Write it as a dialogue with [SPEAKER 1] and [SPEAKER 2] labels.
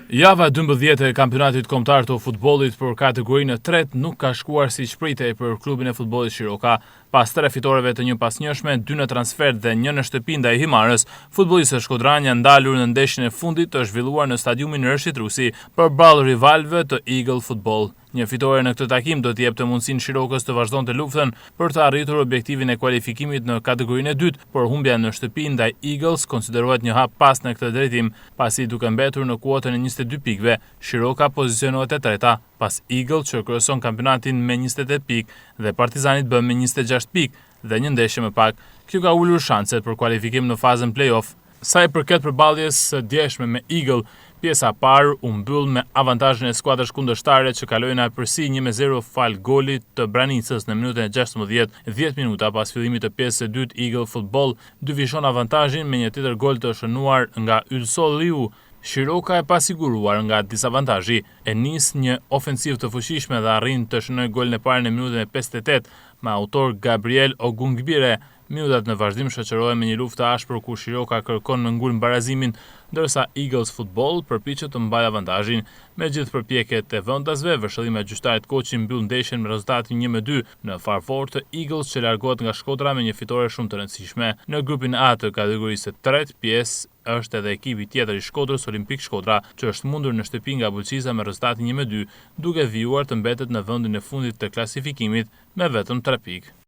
[SPEAKER 1] Java 12 e kampionatit kombëtar të futbollit për kategorinë e tretë nuk ka shkuar siç pritej për klubin e futbollit Shiroka. Pas 3 fitoreve të njëpasnjëshme, 2 në transfer dhe 1 në shtëpi ndaj Himarës, futbollistët shkodran janë ndalur në ndeshjen e fundit të zhvilluar në stadiumin Rashid Rusi përballë rivalëve të Eagle Football. Një fitore në këtë takim do t'i jepte mundësinë Shirokës të vazhdonte luftën për të arritur objektivin e kualifikimit në kategorinë e dytë, por humbja në shtëpi ndaj Eagles konsiderohet një hap pas në këtë drejtim, pasi duke mbetur në kuotën e 22 pikëve, Shiroka pozicionohet e treta, pas Eagle që kryeson kampionatin me 28 pikë dhe Partizanit bën me 26 pikë dhe një ndeshje më pak. Kjo ka ulur shanset për kualifikim në fazën play-off. Sa i përket përballjes së djeshme me Eagle, pjesa e parë u mbyll me avantazhin e skuadrës kundërshtare që kaloi në afërsi 1-0 fal golit të Branicës në minutën e 16, 10 minuta pas fillimit të pjesës së dytë. Eagle Football dyfishon avantazhin me një tjetër gol të shënuar nga Ylsol Liu. Shiroka e pasiguruar nga disavantazhi, e nis një ofensiv të fuqishme dhe arrin të shënojë golin e parë në minutën e 58 me autor Gabriel Ogungbire. Minutat në vazhdim shoqërohen me një luftë të ashpër ku Shiroka kërkon me ngul barazimin, ndërsa Eagles Football përpiqet të mbajë avantazhin. Me gjithë përpjekjet e ventasve, vëshëllimi e gjyqtarit Koçi mbyll ndeshjen me rezultatin 1-2 në favor të Eagles që largohet nga Shkodra me një fitore shumë të rëndësishme. Në grupin A të kategorisë së tretë, pjesë është edhe ekipi tjetër i Shkodrës, Olimpik Shkodra, që është mundur në shtëpi nga Bulqiza me rezultatin 1-2, duke vijuar të mbetet në vendin e fundit të klasifikimit me vetëm 3 pikë.